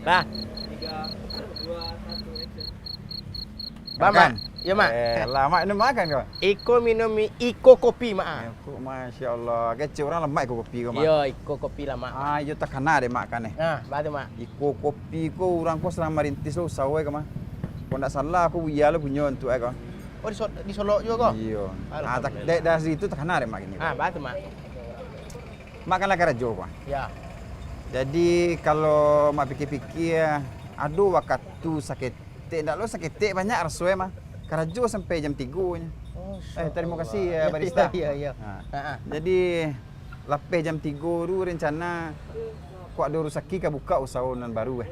Dah. 3, 2, 1, action. Mak. Ya mak. Lah mak ni makan kau. Iko minum iko kopi mak. Aku masya-Allah. Kecil orang lemak ikut kopi kau mak. Ya, iko kopi lah mak. Ah, yo tak kena deh makan ni. Batu mak. Iko kopi ko orang ko selama rintis lo usaha kau mah. Kau tak salah aku biar lo punya untuk kau. Oh di Solo juga kau? Iya. Tak dari situ tak kena deh mak ini. Batu mak. Makanlah karajo kau. Ya. Jadi kalau mak fikir-fikir, aduh waktu sakit tak lo sakit banyak rasanya mah. Karajo sampai jam 3-nya. Oh, Terima kasih ya barista. Iya. Jadi lapeh jam 3 tu rencana ku ada rezeki ka buka usaha nan baru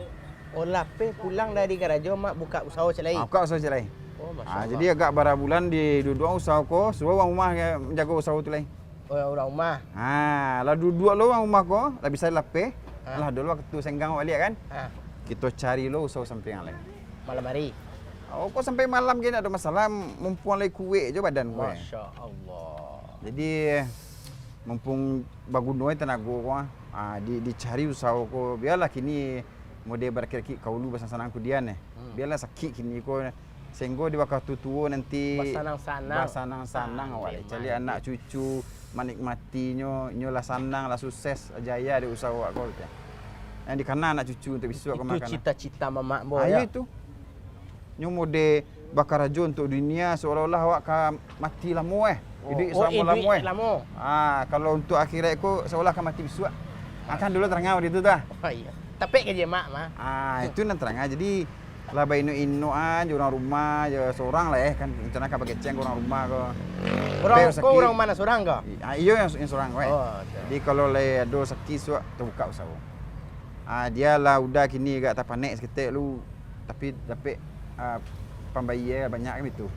Oh lapeh pulang dari Karajo mak buka usaha macam lain. Buka usaha macam lain. Oh masya-Allah. Jadi agak bara bulan di dua usaha ko, suruh orang rumah menjaga usaha tu lain. Oh orang rumah. Lah dua lo orang rumah ko, lah bisa lapeh. Lah dulu waktu senggang balik kan. Kita cari lo usaha samping lain. Malam hari. Oh, kok sampai malam gini ada masalah, mumpung lagi kuih je badan gue. Masya Allah. Jadi mumpung bagunoi tenaga ko, dicari usaha ko. Biarlah kini model berkira-kira kau lu basan-sanang ku dia nih. Biarlah sakit kini ko. Sehingga di waktu tua nanti basanang-sanang awal. Jadi anak cucu menikmatinya, nyolah sanang lah sukses jaya di usaha ko. Yang dikena anak cucu untuk besok ke makan. Itu cita-cita mamak boy. Ayo itu. Nyo mode bakar rajo untuk dunia seolah-olah awak ka mati lamo hidup lamo. Kalau untuk akhirat ko seolah ka mati besok. Akan dulu terangau itu dah. Oh iya. Tapi ke je mak mah. Itu nan terangau. Jadi lah bainu orang rumah je seorang lah kan rencana ka pakai ceng orang rumah ko. Orang mana seorang kau? Iyo yang seorang Oh. Jadi kalau le ada sakit suak terbuka usaha. Dia lah udah kini agak tak panik seketik lu tapi pembayar banyak kan itu.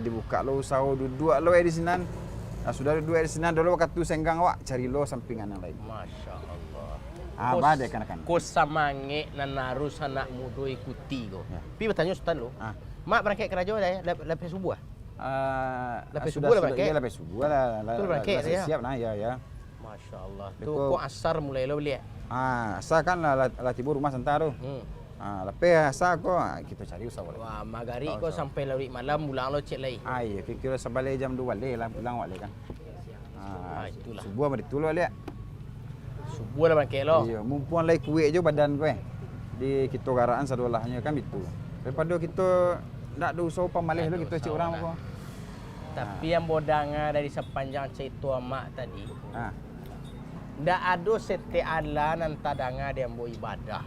Dibuka lo usaha duduk lo di sinan. Sudah duduk di sinan dulu waktu senggang awak cari lo sampingan yang lain. Masya Allah. Ada kan. Kau samange nan harus anak muda ikuti kau. Ya. Pi bertanya Sultan lo. Mak berangkat Karajo dah ya, lepas subuh. Lepas sudah subuh lah berangkat. Ya lepas subuh lah. Tu berangkat ya. Siap nah ya. Masya Allah. Tu kau asar mulai lo beli. Asal kan lah tiba rumah sentar tu. Lepas asal ko kita cari usaha boleh. Wah, magari kau sampai larut malam pulang lo cek lagi. Ya kira sebalik jam 2 balik lah pulang balik kan. Itulah. Subuh mari tu balik. Subuh lah berangkat lo. Iya, mumpung lagi kuih je badan ko Di kita garaan sadolahnya kan itu. Daripada kita nak ada usaha pamalih lo kita cek orang ko. Tapi yang bodanga dari sepanjang cerita mak tadi. Ndak ada sete Allah nan tadanga dia mau ibadah.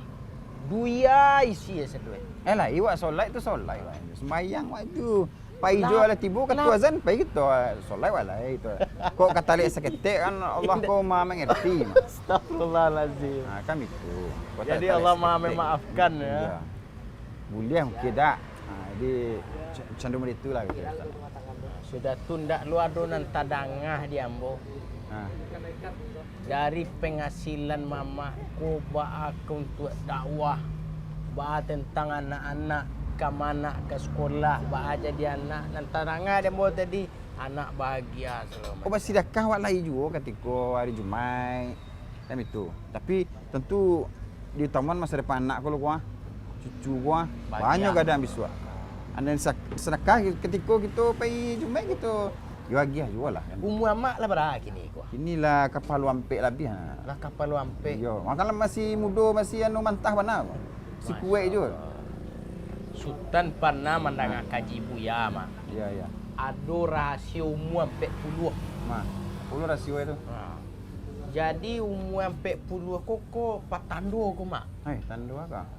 Duya isi seduit. Lah iwak solat tu solat wak. Sembayang wak tu. Pai jo ala tibu kata azan pai gitu solat wala itu. Kok kata lek seketik kan Allah ko Maha mengerti. Astagfirullahalazim. Kan itu. Jadi Allah Maha memaafkan ya. Iya. Boleh mungkin dak. Jadi cenderung itulah gitu. Sudah tundak lu adonan tadangah dia ambo. Dari penghasilan mamaku ba'a untuk dakwah, ba'a tentang anak-anak ke mana ke sekolah, ba'a jadi anak dan taranga dia mau tadi anak bahagia selama. Masih sedekah wak lain juga ketika hari Jumaat kan itu. Tapi tentu di taman masa depan anak ko cucu ko banyak gadang biswa. Anda sedekah ketika kita pergi Jumaat gitu. Bahagia juga lah. Umur mak lah berapa kini ko? Inilah kapal wampek lebih. Lah kapal wampek. Yo, makanya masih muda masih anu mantah mana. Si kuek je. Sultan pernah mendengar kaji buya mak. Ya. Ada rahsia umur 40. Mak, 10 rasio itu. Jadi umur 40 kok patando ko mak. Tando apa?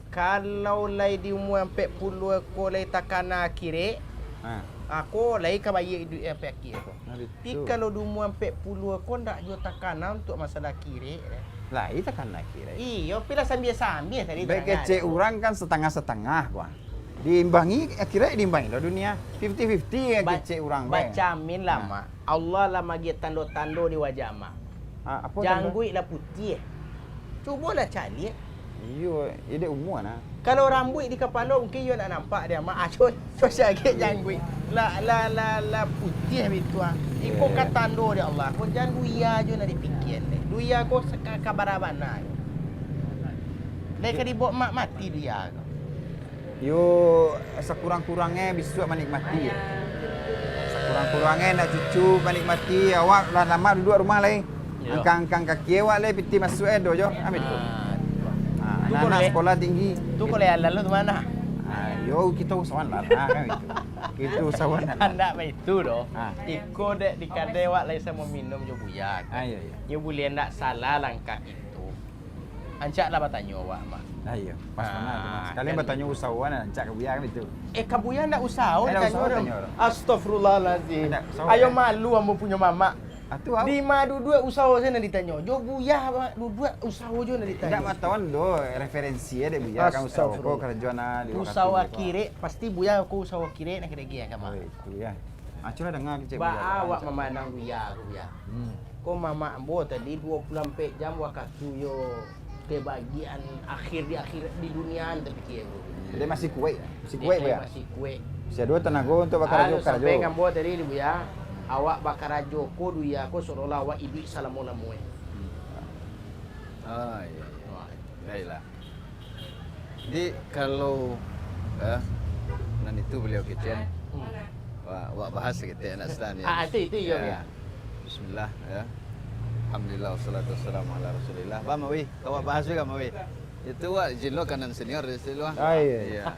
Kalau lai di umur 40 ko lai takana kire. Aku lai ka bayi duit yang pekir aku. Tapi kalau di umur 40 aku ndak jual takana untuk masalah kire. Lah, itu kan nak kira. Iya, pila sambil-sambil tadi. Baik kecek orang kan setengah-setengah gua. Diimbangi akhirnya diimbangi lah dunia. 50-50 kecek orang baik. Baca amin lah mak. Allah lah magi tando-tando di wajah mak. Apa janggut lah putih. Cubalah cari. Iyo, dia umur nah. Kalau rambut di kepala mungkin you nak nampak dia mak acun sakit janggut. La putih itu ah. Iko kata tando dia Allah. Kau jangan duia je nak dipikir. Duia kau kabar abana. Mereka dibawa mak mati dia. Yo sekurang-kurangnya bisa menikmati ya. Sekurang-kurangnya nak cucu menikmati awak lah lama duduk rumah lain. Ya. Angkang kaki awak lain piti masuk do jo. Amin tu. Anak sekolah tinggi. Tu kalau alam lu tu mana? Yo kita usahawan lah kan itu. Kita usahawan lah. Anak mah itu doh. Ah. Iko dek di kadai wak lain sama minum jo buyak. Iya iya. Yo boleh nak salah langkah itu. Ancak lah bertanya awak mak. Iya. Pas mana tu mas. Kalian kan. bertanya usahawan cak ke biar itu. Kabuya ndak usaha Ndak tanya usaha, orang. tanya orang. Astagfirullahalazim. Ndak usaha, Ayo kan? malu ambo punya mama. Atu awak. Di madu dua usaha saya nak ditanya. Jo buyah mak dua usaha jo nak ditanya. Tidak matawan do referensi ya dek biar kamu usaha ko kerjaan di Usaha kiri pasti buya aku usaha kiri nak kira gaya kamu. Itu ya. Acura dengar kecil. Ba awak memandang buya aku buya. Ko mama ambo tadi 24 jam waktu yo ke bagian akhir di dunia terpikir. Dia masih kuat. Masih kuat ya. Masih kue. Bisa dua tenaga untuk bakar rajo Sampai kambo tadi buya. Awak bakar rajo ko duya ko seolah awak ibu salamona moe. Iya. Baiklah. Jadi kalau nan itu beliau kitchen, wak bahas kita nak setan ya. Itu ya. Bismillah ya. Alhamdulillah wassalatu wassalamu ala Rasulillah. Ba mawi, kau bahas juga mawi. Itu wak jilo kanan senior di situ lah. Iya.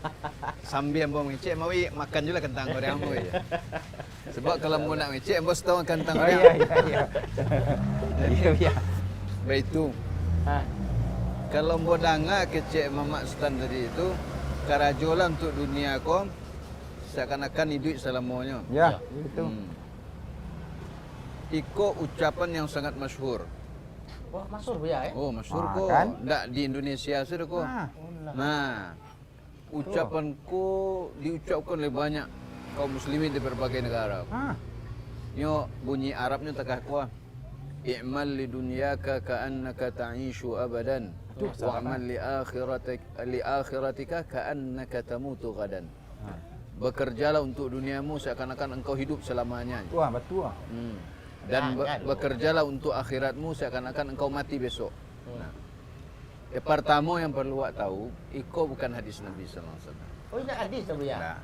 Sambil ambo ngecek mawi makan juga kentang goreng mawi. Sebab kalau mau nak ngecek ambo setengah kentang goreng. Iya. Iya. Baik itu. Kalau ambo dengar kecek mamak Sultan tadi itu karajola untuk dunia ko seakan-akan hidup selamanya. Ya, itu. Iko ucapan yang sangat masyhur. Wah, masuk buya Oh, masyhur ko. Kan? Ndak di Indonesia sudah ko. Nah, ucapanku diucapkan oleh banyak kaum muslimin di berbagai negara. Nyo bunyi Arabnya takah kuah. I'mal li dunyaka ka'annaka ta'ishu abadan. Wa'mal li akhiratika ka'annaka tamutu gadan. Bekerjalah untuk duniamu seakan-akan engkau hidup selamanya. Wah, betul. Dan bekerjalah untuk akhiratmu seakan-akan engkau mati besok. Nah, pertama yang perlu awak tahu, iko bukan hadis Nabi sallallahu alaihi wasallam. Oh, ini hadis tu buya. Nah,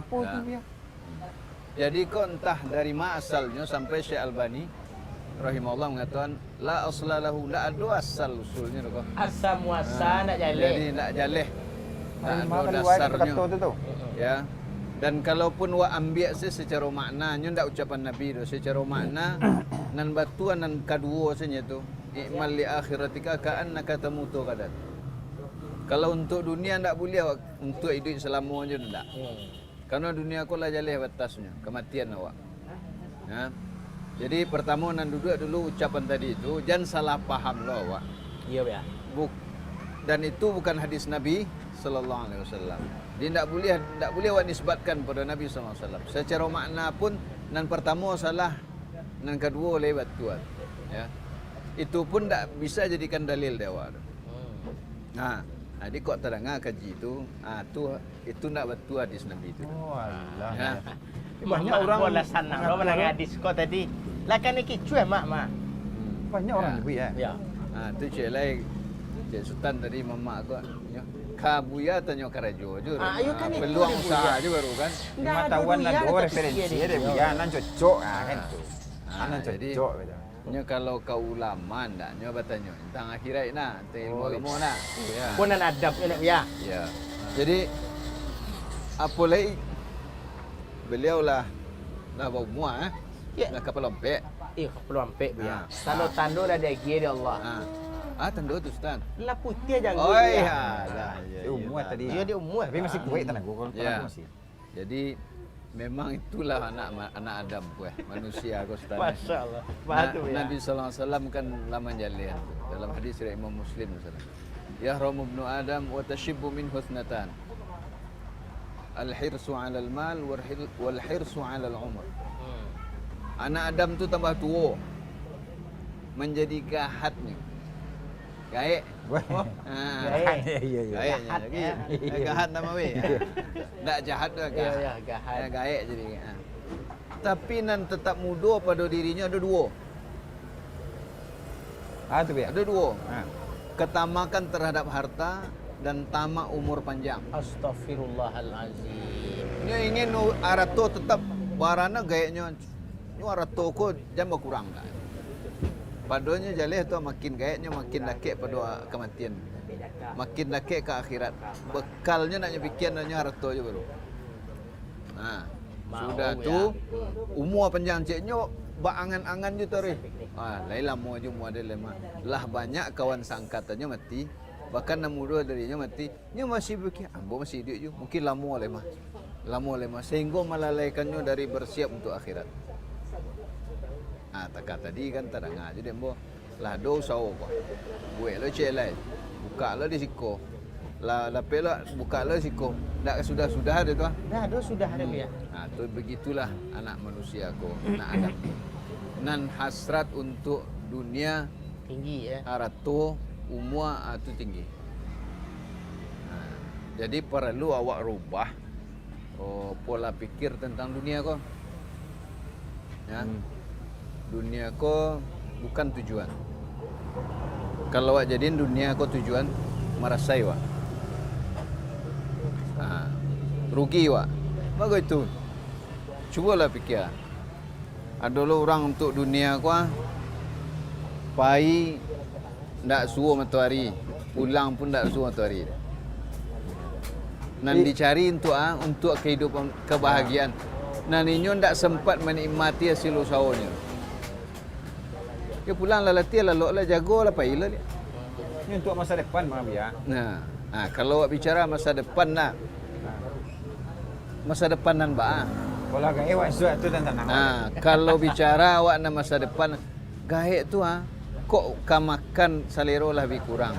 Apa itu dia? jadi kau entah dari mana asalnya sampai Syekh Albani rahimahullah mengatakan la aslalahu la ada asal usulnya kau. Asam muasa nak jaleh. Jadi nak jaleh. Tak Maka ada riwayat dasarnya. kata itu tu. Ya. Dan kalaupun wa ambil secara maknanya ndak ucapan Nabi tu secara makna nan batuan nan kedua saja tu i'mal li akhiratika ka'annaka tamutu gadan. Kalau untuk dunia ndak boleh awak untuk hidup selamanya ndak. Karena dunia aku lah jaleh batasnya kematian awak. Ya. Jadi pertama nan duduk dulu ucapan tadi itu jangan salah paham lo awak. Iya buya. Dan itu bukan hadis Nabi sallallahu alaihi wasallam. Dia tidak boleh awak nisbatkan pada Nabi sallallahu alaihi wasallam. Secara makna pun nan pertama salah, nan kedua lewat tuan. Ya. Itu pun tak bisa jadikan dalil dia awak. Nah, adik kok terdengar kaji itu, itu nak betul hadis Nabi itu. Oh, alah. Ya. Banyak orang bola sanang lo menang hadis kau tadi. Lah kan iki cuy mak. Banyak orang ibu ya. Ya. Tu cik lain Cik Sultan tadi mamak aku. Ya. Kabuya tanya karajo je. Ayo kan itu peluang dia, usaha Buya. je baru kan. Lima tahuan lah dua referensi dia biar nan cocok kan tu. Nan jadi cocok gitu. nya kalau kau ulama ndak nya bertanya tentang akhirat nah, tentang ilmu agama nah. Ya. Pun nan adab nak buya. Ya. Jadi apa lagi beliau lah bawa mua Ya. lah kapal lompek. Peluang pek buya. Ah. Tando-tando dah ada dia Allah. Tanda tu Ustaz. Lah putih jangan. Oh iya. Dia umur tadi. Dia umur. Tapi masih kuat tenaga kalau Ya. masih. Jadi memang itulah anak Adam kuah manusia kau Ustaz. Masya-Allah. Batu ya. Nabi sallallahu alaihi wasallam kan lama jalian dalam hadis riwayat Imam Muslim misalnya. Yahramu ibnu Adam wa tashibbu minhu ithnatan. Al-hirsu 'ala al-mal wal hirsu 'ala al-umr. Anak Adam tu tambah tua. Menjadi gahatnya. Gaik. Gaik. Iya. Gaiknya lagi. Gahat nama weh. Tak jahat dah gahat. Ya, gahat. Gaik jadi. Tapi nan tetap muda pada dirinya ada dua. Tu biar. Ada dua. ketamakan terhadap harta dan tamak umur panjang. Astaghfirullahalazim. Dia ingin arato tetap warana gayanya. Ni arato ko jam berkurang dah. Padonya jaleh tu makin gayanya makin dakek pada kematian. Makin dakek ke akhirat. Bekalnya nak nyapikian nanya arato je baru. Sudah tu umur panjang ceknya baangan-angan je tu lain lama je umur dia lama. Lah banyak kawan seangkatannya mati. Bahkan nombor 2 darinya mati. Nya masih fikir, ambo masih hidup je. Mungkin lama lemah. Lama lemah sehingga melalaikannya dari bersiap untuk akhirat. Tak tadi kan tak dengar je dembo. Lah do usau ko. Buat lo celai. Buka lo di siko. Lah pelo buka lo siko. Dak sudah dia tu. Dah sudah ada ya. Tu begitulah anak manusia ko, anak Adam. Nan hasrat untuk dunia Tinggi ya. harato umur tu tinggi. Jadi perlu awak rubah pola pikir tentang dunia ko. Ya. Dunia ko bukan tujuan. Kalau awak jadiin dunia ko tujuan, merasai wak. Rugi wak. Bagus itu. Cubalah fikir. Ada orang untuk dunia ko pai ndak suruh matahari, pulang pun ndak suruh matahari. Nan dicari untuk kehidupan kebahagiaan. Nan inyo ndak sempat menikmati hasil usahanya. Dia pulang lah latih lah lok lah jago lah pai lah dia. Ini untuk masa depan maaf ya. Kalau awak bicara masa depan nak. Masa depan nan ba. Kalau gae awak sesuatu dan tenang. Kalau bicara awak na masa depan gae tu kok kamakan salero lah lebih kurang.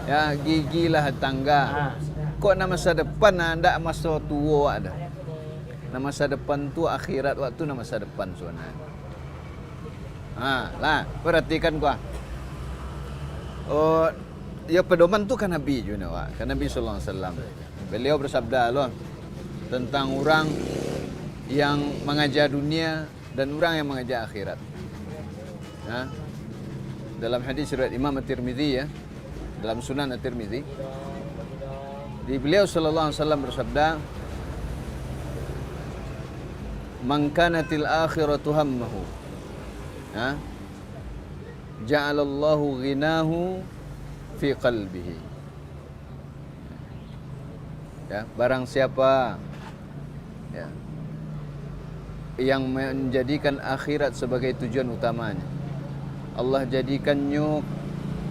Ya, gigi lah tangga. Kok na masa depan ndak masa tua ada. Na masa depan tu akhirat waktu na masa depan suana. Lah perhatikan gua. Ya pedoman tu kan Nabi juga wak. Kan Nabi sallallahu alaihi wasallam. Beliau bersabda loh tentang orang yang mengajar dunia dan orang yang mengajar akhirat. Dalam hadis riwayat Imam At-Tirmidzi ya, dalam Sunan At-Tirmidzi, di beliau sallallahu alaihi wasallam bersabda, "Man kanatil akhiratu hammahu, ja'alallahu ghinahu fi qalbihi." Ya, barang siapa yang menjadikan akhirat sebagai tujuan utamanya, Allah jadikannya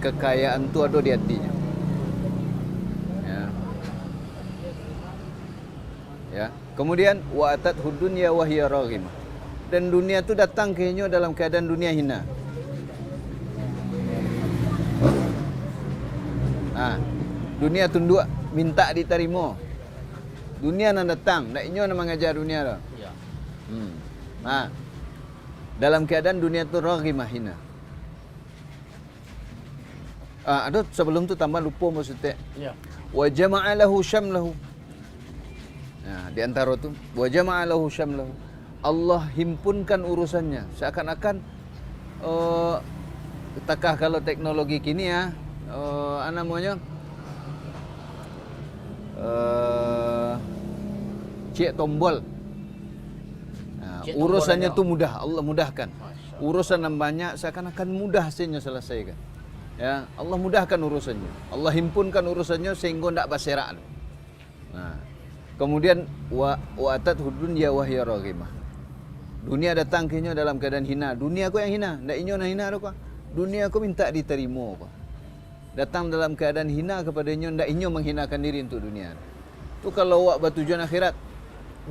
kekayaan itu ada di hatinya. Ya. Kemudian wa atathu dunya wa hiya raghimah. Dan dunia itu datang kehinyo dalam keadaan dunia hina. Dunia tunduk minta diterima. Dunia nan datang, ndak inyo nak mengajar dunia dah. Ya. Dalam keadaan dunia itu raghimah hina. Ada sebelum tu tambah lupa maksudnya. Ya. Wa jama'a lahu syamlahu. Di antara tu wa jama'a lahu syamlahu. Allah himpunkan urusannya. Seakan-akan takah kalau teknologi kini namanya cek tombol. Urusannya tu mudah, Allah mudahkan. Urusan yang banyak seakan-akan mudah saja selesaikan. Ya, Allah mudahkan urusannya. Allah himpunkan urusannya sehingga tidak berserak. Kemudian wa atathu dunya wa hiya raghimah. Dunia datang kehinyo dalam keadaan hina. Dunia ko yang hina, ndak inyo na hina ro ko. Dunia ko minta diterima ko. Datang dalam keadaan hina kepadanya, ndak inyo menghinakan diri untuk dunia. Tu kalau awak bertujuan akhirat.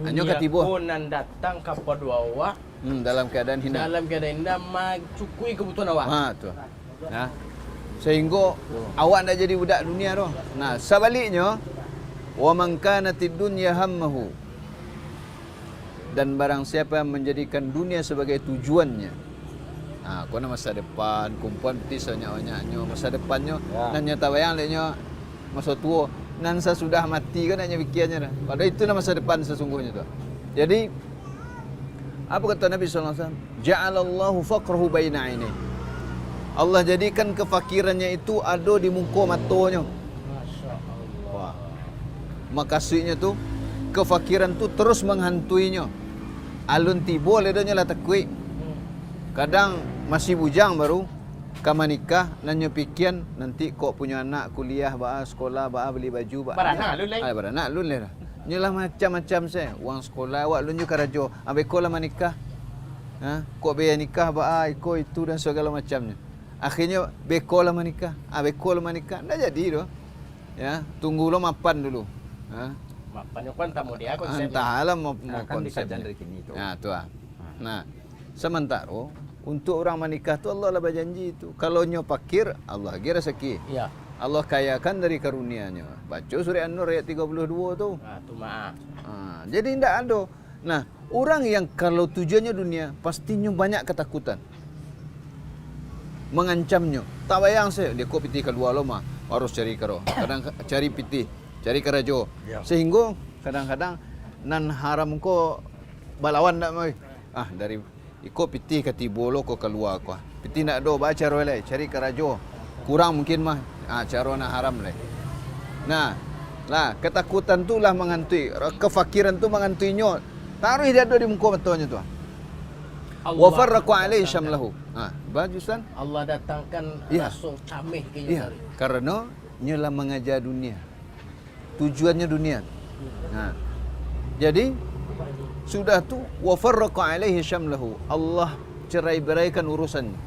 Anyo katibo. Kunan datang kepada awak dalam keadaan hina. Dalam keadaan hina mencukui kebutuhan awak. Tu. Sehingga awak ndak jadi budak dunia tu. Sebaliknya wa man kanatid dunya hammahu. Dan barang siapa yang menjadikan dunia sebagai tujuannya. Kau nak masa depan, kumpulan peti banyak-banyaknya masa depannya, nanya tawayang leknya masa tua, nansa sudah mati kan hanya fikirnya dah. Padahal itu masa depan sesungguhnya tu. Jadi apa kata Nabi sallallahu alaihi wasallam? Ja'alallahu faqrahu baina ainihi. Allah jadikan kefakirannya itu ada di muka matanya. Masya Allah. Wah. Maksudnya tu kefakiran tu terus menghantuinya. Alun tibo ledanya lah takui. Kadang masih bujang baru kama nikah nanyo pikian nanti kok punya anak kuliah ba sekolah ba beli baju ba. Beranak lun lain. Beranak lun lah. Nyalah macam-macam saya. Wang sekolah awak lun juga karajo. Ambe ko lah menikah. Ha, kok biaya nikah ba iko itu dan segala macamnya. Akhirnya beko lah menikah. Beko lah menikah. Ndak jadi doh. Ya, tunggu lo mapan dulu. Ha. Mapannya kan tamu dia konsepnya. Entahlah mau Kan bisa konsepnya. dari kini itu. Nah, tu ah. Nah, sementara untuk orang menikah tu Allah lah berjanji itu. Kalau nyo pakir, Allah bagi rezeki. Iya. Allah kayakan dari karunia-Nya. Baca surah An-Nur ayat 32 tu. Tu maaf. Jadi tidak ada. Nah, orang yang kalau tujuannya dunia, pastinya banyak ketakutan. Mengancamnya. Tak bayang saya, dia kok pitih keluar lama, harus cari karo. Kadang cari pitih, cari karajo. Sehingga kadang-kadang nan haram ko balawan tak mai. Dari iko pitih ke tibolo ko keluar ko. Pitih nak do baca roe cari karajo. Kurang mungkin mah cara nak haram le. Nah, lah ketakutan tu lah menghantui, kefakiran tu menghantuinya. Taruh dia ada di muka matanya tu. Wa farraqu alaihi syamlahu. Bagusan. Allah datangkan Ya. langsung camih ke Iya, karena nyalah mengajar dunia. Tujuannya dunia. Jadi sudah tu wa farraqa alaihi syamlahu. Allah cerai-beraikan urusannya.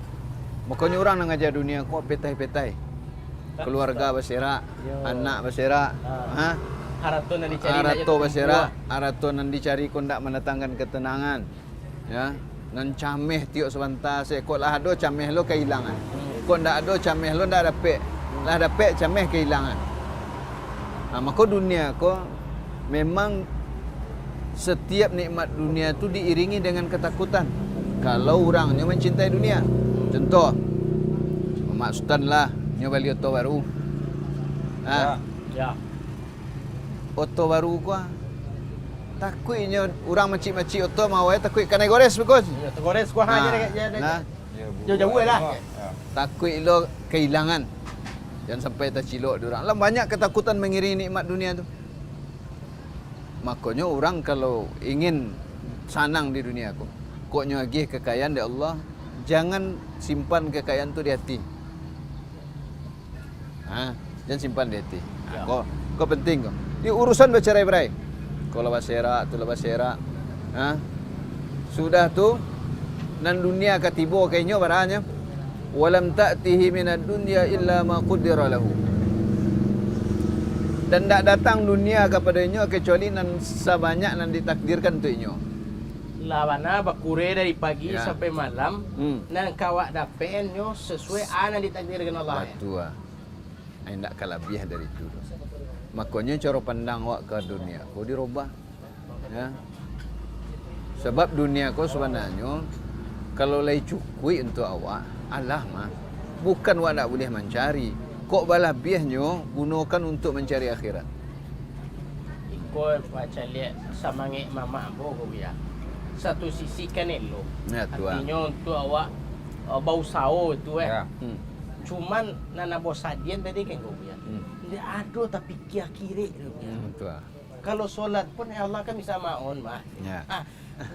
Makanya orang nak ngajar dunia kok petai-petai. Keluarga bersera, anak bersera, Harato nak dicari arato bersera, arato nan dicari kau ndak mendatangkan ketenangan. Ya, nan cameh tiok sebentar se kok lah ado cameh lo kehilangan. Kok ndak ado cameh lo ndak dapat. Lah dapat cameh kehilangan. Maka dunia ko memang setiap nikmat dunia tu diiringi dengan ketakutan. Kalau orangnya mencintai dunia. Contoh, Mak Sultan lah, nyo beli oto baru. Ya. Oto baru ko. Takutnya orang macik-macik oto mau takut kena gores because. Ya, tergores gua hanya Nah, jauh-jauh lah. takut lo kehilangan. Jangan sampai tercilok diorang. Lah banyak ketakutan mengiringi nikmat dunia tu. Makanya orang kalau ingin senang di dunia aku, koknya agih kekayaan dari Allah, jangan simpan kekayaan tu di hati. Jangan simpan di hati. Kau penting kau. Di urusan bercerai-berai. Kalau basera, tu lah basera. Sudah tu nan dunia katibo kayaknya baranya. Walam ta'tihi minad dunya illa ma qaddara lahu. Dan tak datang dunia kepadanya kecuali nan sebanyak nan ditakdirkan untuknya. Lawana bakure dari pagi Ya. sampai malam. Nan kawak dapen nyo sesuai ana ditakdirkan Allah. Batu tak kalah lebih dari itu. Makanya cara pandang awak ke dunia kau dirubah. Ya. Sebab dunia kau sebenarnya kalau lagi cukup untuk awak, Allah mah bukan awak tak boleh mencari. Kok balah biahnya gunakan untuk mencari akhirat. Ikut baca lihat samange mama ambo ko ya. Satu sisi kan elok. Ya, tu ah. Artinya untuk awak bau sao itu Ya. Cuman nana bosadian tadi kan kau ya. Dia ada tapi kiri tu. Tu ah. Kalau solat pun Allah kan bisa maun mah. Ya.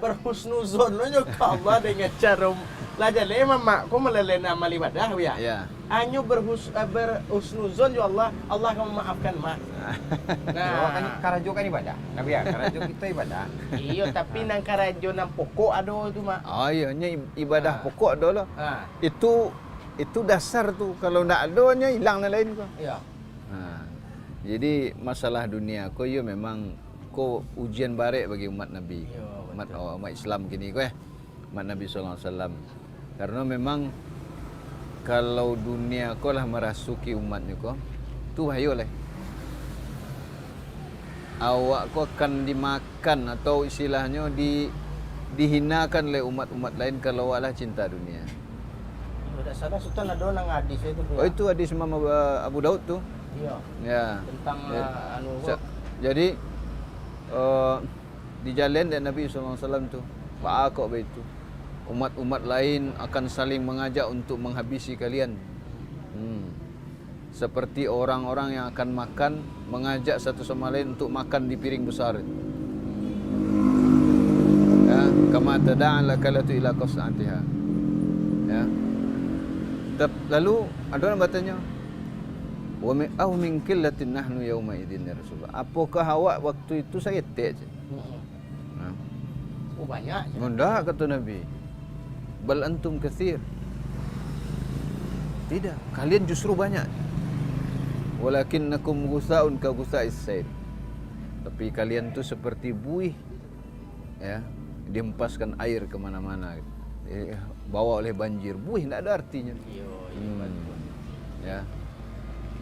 Berhusnuzon lo ke Allah dengan cara lajale mama ko malale na amal ibadah ya. Ya. Anyo berhusnuzon ya Allah akan memaafkan mak. Kan karajo kan ibadah. Nabi ya, karajo kita ibadah. Iya tapi nang karajo nang pokok ada tu mak. Iya, ibadah pokok dah lah. Itu dasar tu. Kalau tak adanya hilang yang lain kau. Ya. Jadi masalah dunia kau ya memang kau ujian barik bagi umat Nabi. Ya, Umat Islam kini kau umat Nabi SAW. Karena memang kalau dunia kau lah merasuki umatnya kau, tu bahaya lah. Awak kau akan dimakan atau istilahnya dihinakan oleh umat-umat lain kalau awak lah cinta dunia. Tidak salah Sultan ada nang hadis itu. Oh itu hadis Imam Abu Daud tu. Iya. Ya. Tentang Jadi di jalan dan Nabi SAW tu Pak kok begitu. umat-umat lain akan saling mengajak untuk menghabisi kalian. Seperti orang-orang yang akan makan mengajak satu sama lain untuk makan di piring besar. Ya, kama tada'an lakalatu ila qas'atiha. Ya. Lalu ada orang bertanya, wa min qillatin nahnu yauma idzin ya Rasulullah. Apakah awak waktu itu saya tek je? Oh banyak je. Enggak, kata Nabi. Bal antum katsir. Tidak, kalian justru banyak. Walakinnakum ghusaun ka ghusa'is sail. Tapi kalian tu seperti buih, ya, dihempaskan air ke mana-mana, bawa oleh banjir. Buih tidak ada artinya. Ya.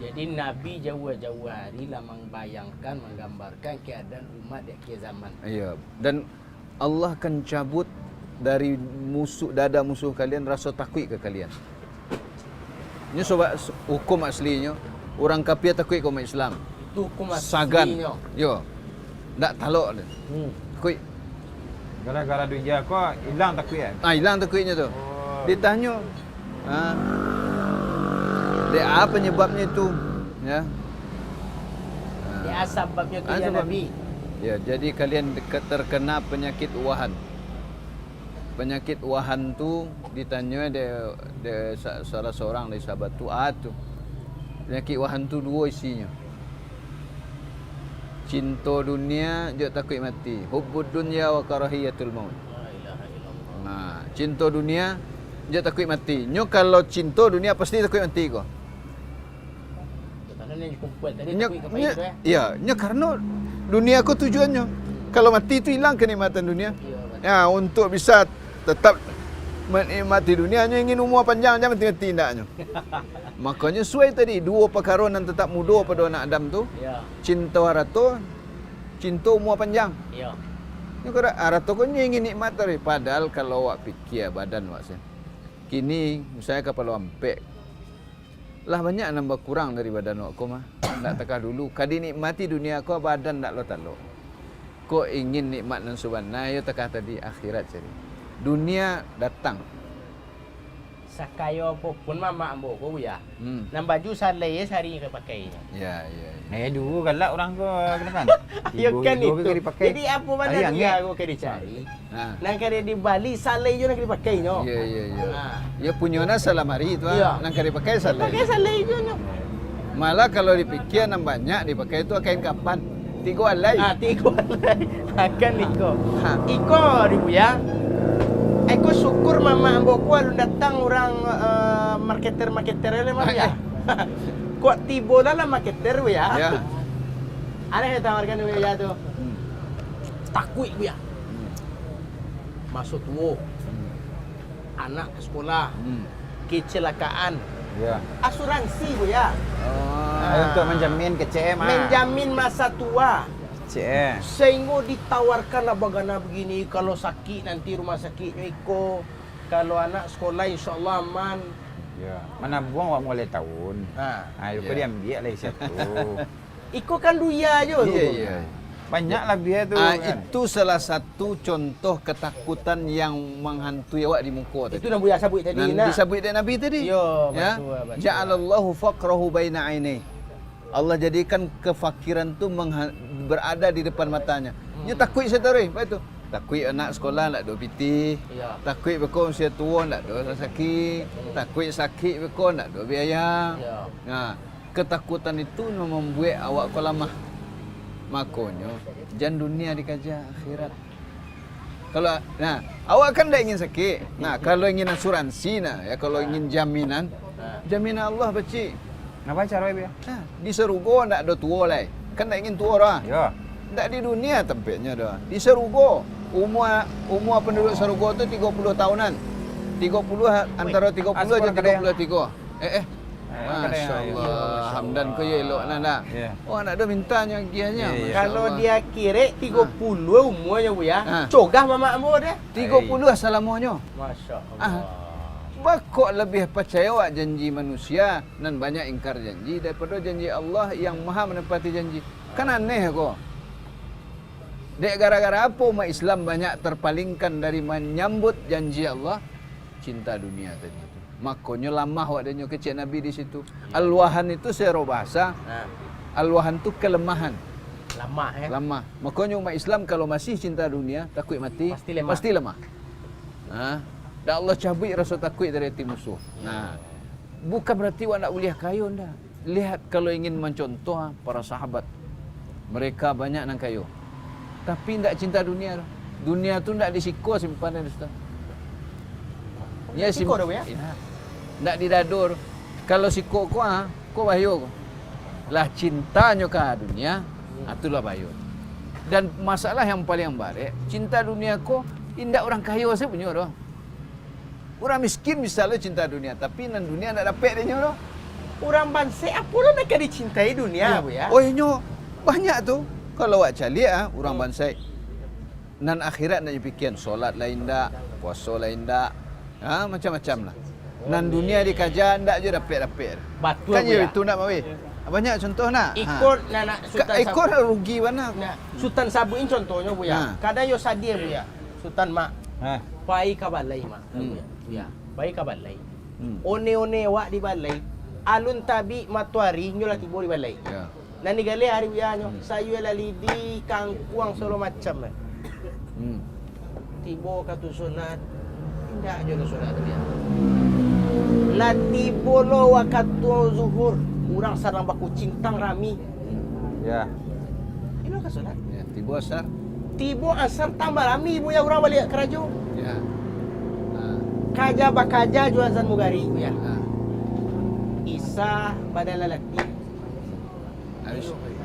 Jadi Nabi jauh-jauh hari lah membayangkan, menggambarkan keadaan umat di akhir zaman. Iya. Dan Allah akan cabut dari dada musuh kalian rasa takut ke kalian. Ini sebab hukum aslinya orang kafir takut ke umat Islam. Itu hukum Sagan. aslinya. Yo. Tak talok dia. Takut. Gara-gara duit dia kau hilang takut ya. Hilang takutnya tu. Oh. Ditanya. Dia apa penyebabnya itu? Ya. Dia sebabnya tu ya Sebab- Nabi. Ya, jadi kalian terkena penyakit wahan. Penyakit wahan tu ditanya dia salah seorang dari sahabat tu tu. Penyakit wahan tu dua isinya. Cinta dunia, je takut mati. Hubbud dunya wa karahiyatul maut. La ilaha illallah. Cinta dunia, je takut mati. Nyo kalau cinta dunia pasti takut mati ko. Kerana ni kumpul tadi Nyo, takut kepada itu ya, nyo karena dunia ko tujuannya. Kalau mati tu hilang kenikmatan dunia. Ya, untuk bisa tetap menikmati dunia, nyo ingin umur panjang, jangan mati-mati ndaknya. Makanya sesuai tadi dua perkara yang tetap muda pada anak Adam tu. Ya. Cinta harta, cinta umur panjang. Ya. Ni kira harta kau ni ingin nikmat tadi. Padahal kalau awak fikir badan awak sen. Kini misalnya kapal ampek. Lah banyak nambah kurang dari badan awak kau mah. Tak tekah dulu. Kadi nikmati dunia kau badan tak lo talok. Kau ingin nikmat dan subhana, yo tekah tadi akhirat cari. Dunia datang. Sakaya apa pun mama ambo ko ya. Hmm. Nang baju salai sehari ke pakai. Ya, ya, ya. Dulu galak orang kau kena kan. Ayo kan Ibu itu. ke dipakai. Jadi apa mana Hari dia angin. aku ke dicari. Ha. Nang kare di Bali salai je nak dipakai no. Ya, ya, ya. Ha. Ya punya na salam hari tu Ya. nang kari pakai saleh. Pakai salai je no. Malah kalau dipikir nang banyak dipakai itu kain kapan. 3 alai. Tiga alai. Akan iko. Ha. Iko ribu ya. Aku syukur mama ambo ku alun datang orang marketer le mah ya. Kok tiba lah marketer we ya. Ya. Ada yang tawarkan we ya tu. Takut we ya. Masuk tua. Anak ke sekolah. Kecelakaan. Ya. Asuransi we ya. Untuk menjamin ke CM. Menjamin masa tua. CM. Sehingga ditawarkan lah bagaimana begini. Kalau sakit nanti rumah sakitnya iko. Kalau anak sekolah insyaAllah aman. Ya. Mana buang awak mulai tahun. Ayo kau Ya. diambil lah satu. Iko kan duya je. Iya, iya. Banyaklah biar tu. Itu salah satu contoh ketakutan yang menghantui awak di muka tadi. Itu yang Buya sabut tadi Nan nak. disebut dari Nabi tadi. Ya, Ya. betul, betul. Ja'alallahu faqrahu baina ainihi. Allah jadikan kefakiran tu berada di depan matanya. Nya takut saya tarik, betul. Takut anak sekolah nak duk piti. Ya. Takut beko usia tua nak duk sakit. Takut sakit beko nak duk biaya. Ya. Nah, ketakutan itu membuat awak kau lemah. Makanya jangan dunia dikajar akhirat. Kalau awak kan tak ingin sakit. Nah, kalau ingin asuransi ya kalau ingin jaminan, jaminan Allah beci. Apa cara biar? Di Serugo ndak ada tua lai. Kan tak ingin tua dah. Ya. Ndak di dunia tempatnya dah. Di Serugo, umur penduduk Serugo tu 30 tahunan. 30 antara 30 je 33. Masya Allah. Hamdan kau ya elok nak. Ya. Oh nak ada mintanya gianya. Ya, ya. Kalau dia kira 30 umurnya Buya. Ha. Cogah mama ambo dia. 30 assalamualaikum. Masya Ah. Allah. Bakok lebih percaya awak janji manusia dan banyak ingkar janji daripada janji Allah yang maha menepati janji. Kan aneh kok. Dek gara-gara apa umat Islam banyak terpalingkan dari menyambut janji Allah? Cinta dunia tadi itu. Makanya lamah wadanya kecil Nabi di situ. Alwahan itu secara bahasa, Nah, alwahan itu kelemahan. lama Lamah. Makanya umat Islam kalau masih cinta dunia, takut mati, Pasti lemah. lemah. Nah, dan Allah cabut rasa takut dari hati musuh. Nah, bukan berarti awak nak uliah kayu ndak. Lihat kalau ingin mencontoh para sahabat. Mereka banyak nang kayu. Tapi ndak cinta dunia. Dunia tu ndak disiko simpanan Ustaz. Ya Siko dah, ya? Ndak didadur. Kalau siko ko bahaya ko. Lah cintanya ke dunia, itulah bahaya. Dan masalah yang paling baik, cinta dunia ko indak orang kaya saya punya doh. Orang miskin misalnya cinta dunia, tapi nan dunia ndak dapat dia doh. Orang bangsa apa orang nak dicintai dunia, Bu ya? Oh inyo banyak tu. Kalau awak cari orang bansai nan akhirat nak dipikiran solat lain dak, puasa lain dak. Macam-macam lah. Nan dunia dikajar ndak je dapat. Betul, Kan Bu ya? itu nak mawi. Banyak contoh nak. Ikut nak Sultan Ikut rugi mana? Nah, Sultan Sabu ini contohnya, Bu ya. Ha. Kadang yo sadia, Bu ya. Sultan mak pai ka balai mak. Hmm. Bu ya. Pai ka balai. Hmm. One wak di balai. Alun tabi matuari nyola tibo di balai. Ya. Nani gale hari biya nyo. Sayu lidi kangkuang solo macam. Hmm. Tibo katu sunat. Tidak aja ke sunat dia. La tibo lo wakatu zuhur. Urang sarang baku cintang rami. Ya. Ilo ka sunat. Ya, tiba asar. Tibo asar tambah rami bu ya urang balik kerajo. Ya. Kaja bakaja juazan mugari bu ya. Ha. Isa badal lalaki.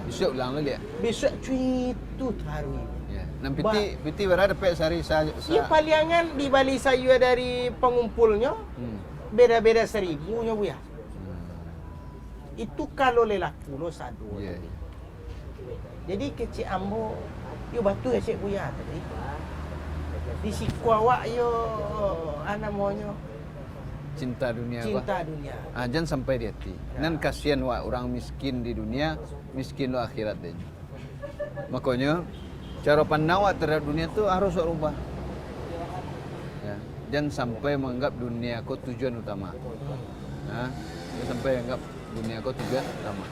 Besok ulang lagi ya. Besok cuit tu taruh. Ya. Nam piti berada dapat sehari Ya paliangan di balik sayu dari pengumpulnya beda-beda 1000 nya bu ya. Itu kalau lelaki lo sadu. Ya. Jadi kecik ambo yo batu ya cik buya tadi. Di siku awak yo anamonyo Cinta dunia cinta dunia. jangan sampai di hati. Nan kasihan wak orang miskin di dunia, miskin lo akhirat dia. Makanya cara pandang wak terhadap dunia tu harus wak rubah. Ya. Jangan sampai menganggap dunia kau tujuan utama. Jangan sampai anggap dunia kau tujuan utama.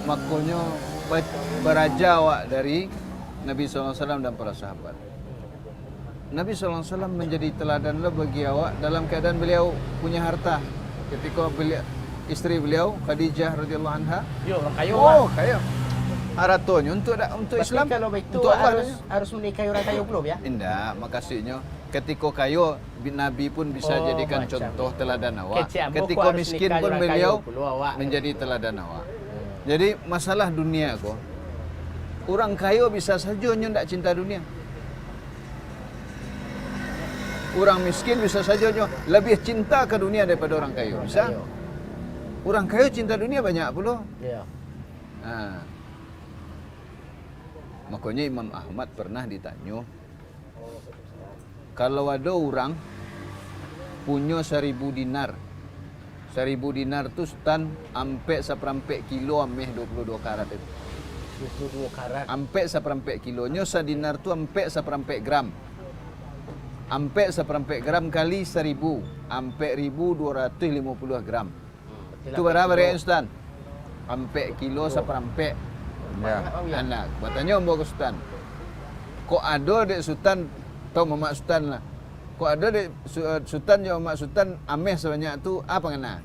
Makanya beraja wak dari Nabi SAW dan para sahabat. Nabi SAW menjadi teladanlah bagi awak dalam keadaan beliau punya harta. Ketika istri beliau Khadijah radhiyallahu anha, Yo orang kayu. kaya. Haratonya untuk Islam, Kalau begitu untuk Allah. harus menikahi orang kayu belum ya? Indah, makasihnya. Ketika kayu Nabi pun bisa jadikan macam contoh teladan awak. Kecik ambo Ketika ku harus miskin nikahi pun orang beliau kayu pula awak. menjadi teladan awak. Jadi masalah dunia ko. Orang kaya bisa saja ndak cinta dunia. Orang miskin bisa saja lebih cinta ke dunia daripada orang kaya. Bisa? Orang kaya cinta dunia banyak pula. Ya. Makanya Imam Ahmad pernah ditanya, kalau ada orang punya 1000 dinar, 1000 dinar tu stan ampe seperempat kilo ameh 22 karat itu. 22 karat. Ampe seperempat kilonya sedinar tu ampe seperempat gram. Ampe seperempat gram kali 1000, ampe 1250 gram. Itu berapa ya Ustaz? Ampe kilo seperempat. Ya. Anak, katanya ombo ke Sultan. Kok ada dek Sultan, tahu mamak Sultan lah. Kok ada dek Sultan yang mamak Sultan ameh sebanyak tu apa kena?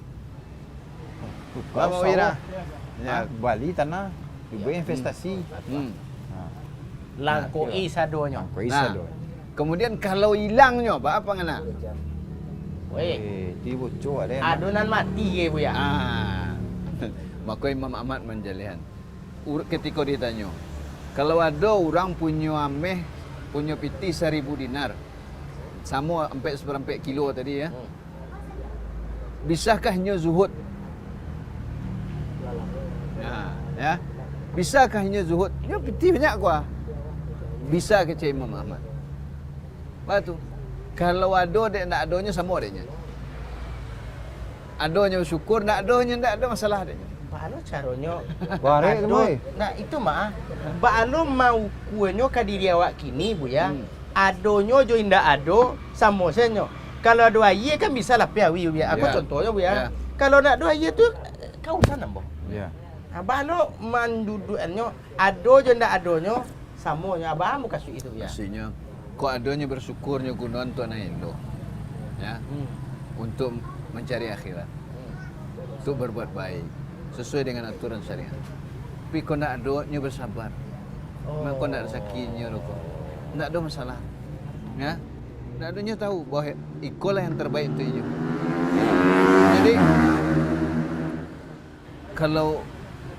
Apa Wira? Ya, Bali tanah juga investasi. Langkoi sadonya. Kau isa do. Kemudian kalau hilangnya apa kena? Weh, Di bocor ada. adonan mati ke bu ya? Maka Imam Ahmad menjalihan. Ketika ditanya, kalau ada orang punya ameh, punya piti 1000 dinar, sama sampai seperempat kilo tadi ya, bisakah nyo zuhud? Ya, bisakah nyo zuhud? Nyo piti banyak gua. Bisa ke Imam Ahmad. Batu. Kalau ada dek nak adanya sama adanya. Adanya syukur, nak adanya ndak ada masalah adanya. Balo caranya. Barek tu, boy. Nah itu mah. Balo mau kuenyo ke diri awak kini bu ya. Adonyo jo indah ado sama senyo. Kalau ada aye kan bisa lah piawi bu ya. Aku Ya. contohnya bu ya. Ya. Kalau nak ada aye tu kau sana boh. Ya. Balo manduduannya ado jo indah adonyo sama nya abah mu kasih itu ya. Maksudnya, kau adanya bersyukurnya gunakan tu anak Indo. Ya. Untuk mencari akhirat. Untuk berbuat baik sesuai dengan aturan syariat. Tapi kau nak doanya bersabar. Memang kau nak rezekinya lo kau. Tak ada masalah. Ya. Tak adanya tahu bahawa ikolah yang terbaik untuk hidup. Jadi kalau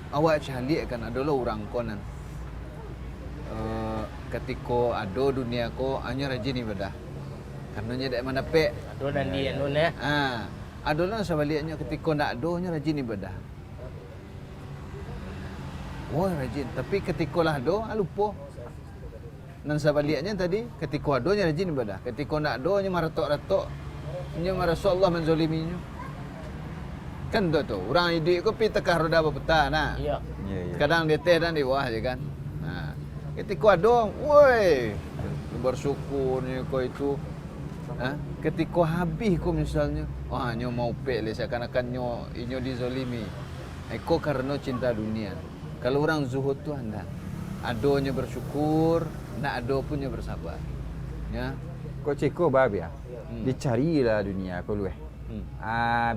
awak cari kan adalah orang konan. Ketika ada dunia ko hanya rajin ibadah. Karena nya dak mandapek. Ado dan dia nun ya. Adalah sebaliknya ketika nak doanya rajin ibadah. Wah rajin, tapi ketika lah do lupa. Dan sebaliknya tadi ketika doanya rajin ibadah, ketika nak doanya maratok-ratok, nya merasa Allah menzaliminya. Kan tu orang hidup ko pi tekah roda berputar nah. Iya. Ya, ya. Kadang di teh dan di bawah je kan. Nah, ketika ada, woi, bersyukurnya kau itu. Ketika habis kau misalnya, wah nyo mau pek le seakan-akan nyo dizalimi. Kau karena cinta dunia. Kalau orang zuhud tu anda, adonya bersyukur, nak ado punya bersabar. Ya. Kau ceko bab ya. Dicarilah dunia kau lueh.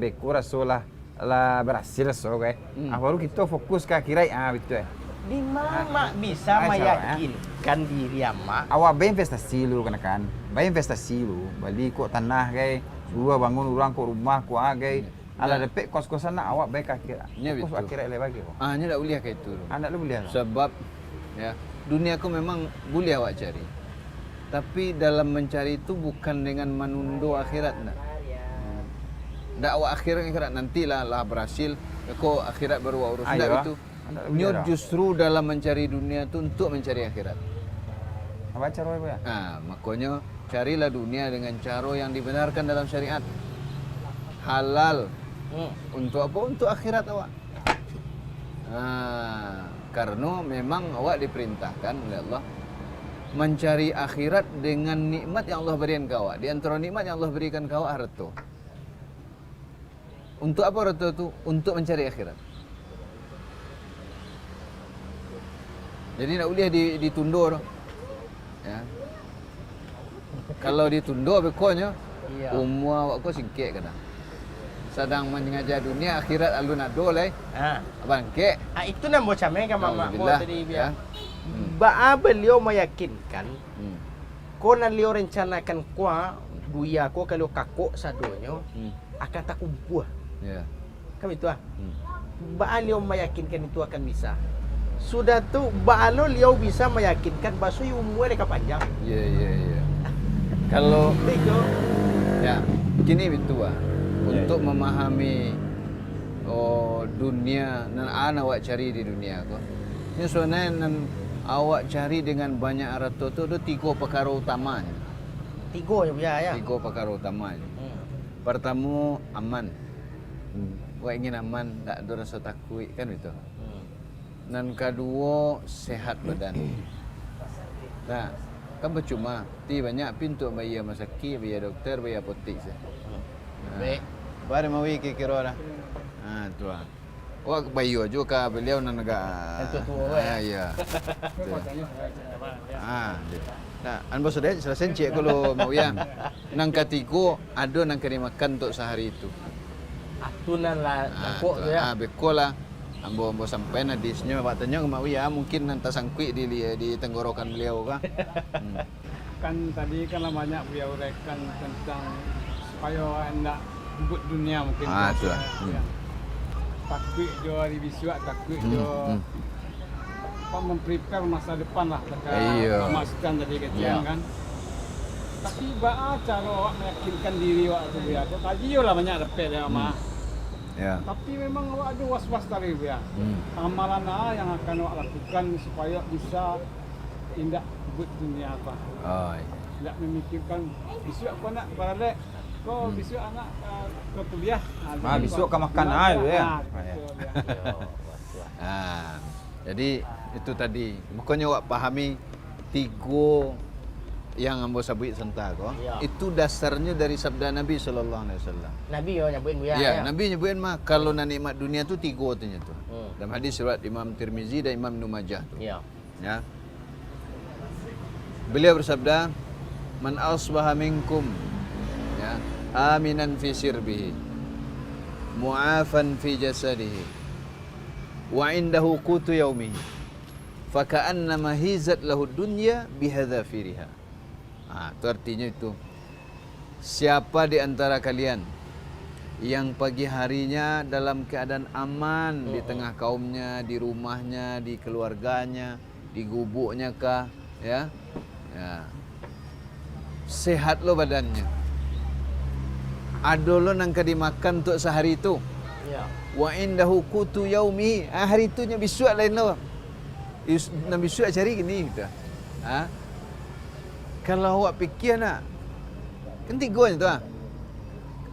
Beko rasolah lah berhasil so kan. Baru kita fokus ke akhirat betul. Di mana bisa meyakinkan diri ama? Awak berinvestasi lu kan. Berinvestasi lu, beli kok tanah kai, dua bangun orang kok rumah kok agai. Ala depek kos-kosan nak awak baik akhirat. Fokus akhirat le bagi kok. Nya tak boleh kayak itu. Anak lu boleh. Sebab ya, dunia aku memang boleh awak cari. Tapi dalam mencari itu bukan dengan menundo akhirat nak. Dakwah akhirat nantilah lah berhasil, kau akhirat baru awak urus. Tak itu. Nyo justru dalam mencari dunia itu untuk mencari akhirat. Apa cara apa ya? Makanya carilah dunia dengan cara yang dibenarkan dalam syariat. Halal. Untuk apa? Untuk akhirat awak. Karena memang awak diperintahkan oleh Allah mencari akhirat dengan nikmat yang Allah berikan ke awak. Di antara nikmat yang Allah berikan ke awak harta. Untuk apa harta itu? Untuk mencari akhirat. Jadi tak boleh ditunda. Ya. Kalau ditunda bekonya, umur awak kau singkit kadang. Sedang mengajar dunia akhirat alun ado lai. Bangkit. Itu nak macam kan mama mo tadi ya. Ba beliau meyakinkan. Kau nak lihat rencanakan kuah buya ko kalau kakok sadonyo akan tak kumpuh. Ya. Kan itu Ba liau meyakinkan itu akan bisa. Sudah tu Balo liau bisa meyakinkan basu umur mereka panjang. Ya. Kalau ya, gini itu untuk memahami dunia dan awak cari di dunia ko. Ini sebenarnya awak cari dengan banyak harta tu ada 3 perkara utamanya. 3 ya. 3 perkara utamanya. Pertama aman. Awak ingin aman, tak ada rasa takut kan itu. Dan kedua sehat badan. Nah, kan percuma. Banyak pintu bayar masaki, bayar doktor, bayar apotek saja. Baik. Baru mau kira dah. Tu lah. Wah bayar juga beliau nanaga. Itu tua ya. Nah, anda sudah selesai cek kalau mau ya. Nang ketiga ada nang kena makan untuk sehari itu. Atunan lah kok ya. Bekola. Ambo sampai hadisnya Pak tanya mau ya mungkin nanti sangkui di tenggorokan beliau kah? Kan tadi kan banyak beliau uraikan tentang supaya hendak jemput dunia mungkin. Itulah. Takut jo di bisuak, takut jo memprepare masa depan lah terkait masukan tadi kecian kan. Tapi bagaimana cara awak meyakinkan diri awak tu ya? Tadi lah banyak dapat ya mah. Ya. Tapi memang awak ada was-was tadi ya. Amalan apa yang akan awak lakukan supaya bisa indak buat dunia apa? Tidak memikirkan besok kau nak balik, kau besok anak ke kuliah. Besok kau makan ya. Jadi itu tadi. Makanya awak pahami tiga yang ambo sabut senta ko. Ya. Itu dasarnya dari sabda Nabi sallallahu alaihi wasallam. Nabi yo nyabuin buya. Ya, Nabi nyebutin mah kalau nak nikmat dunia tu tiga tu nya tu. Hmm. Dalam hadis riwayat Imam Tirmizi dan Imam Ibnu Majah tu. Ya. Ya. Beliau bersabda, "Man asbaha minkum ya, aminan fi sirbihi, mu'afan fi jasadihi, wa indahu qutu yaumihi, faka'annama hizat lahu dunya bihadzafiriha." Itu artinya itu. Siapa di antara kalian yang pagi harinya dalam keadaan aman di tengah kaumnya, di rumahnya, di keluarganya, di gubuknya kah, ya, sehat lo badannya, ada lo nang dimakan untuk sehari itu, Ya. wa indahu qutu yaumi, hari itunya besok lain lo, nak besok cari gini gitu. Kalau awak fikir nak, kan tiga tu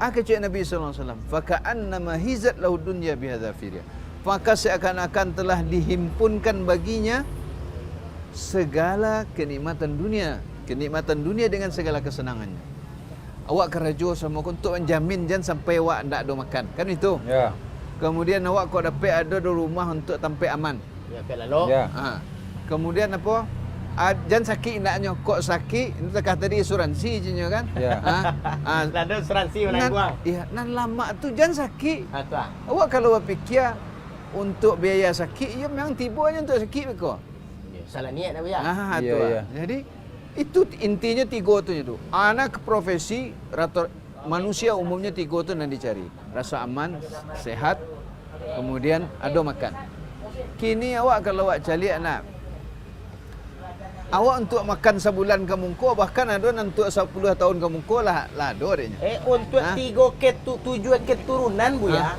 kecik Nabi SAW, faka'annama hizat lahu dunya bihadzafiriha, maka seakan-akan telah dihimpunkan baginya segala kenikmatan dunia dengan segala kesenangannya. Awak kerja sama untuk menjamin jangan sampai awak ndak ada makan, kan itu. Ya. Kemudian awak kau dapat ada di rumah untuk tampil aman. Ya lalu. Ya. Kemudian apa? Jangan sakit naknya, kok sakit itu kata tadi asuransi je nya kan. Ya. Ada asuransi mana buang. Iya, nan lama tu jangan sakit. Tu ah. Awak kalau fikir untuk biaya sakit, ya memang tibanya untuk sakit kau. Ya, salah niat dah buya. Ya, Tu. ya. Jadi itu intinya tiga tu itu. Anak profesi rata manusia umumnya tiga tu yang dicari. Rasa aman, sehat, kemudian ada makan. Kini awak kalau awak cari anak, awak untuk makan sebulan kamu bahkan ada untuk 10 tahun kamu lah ada adanya. Untuk tiga tujuan keturunan buya.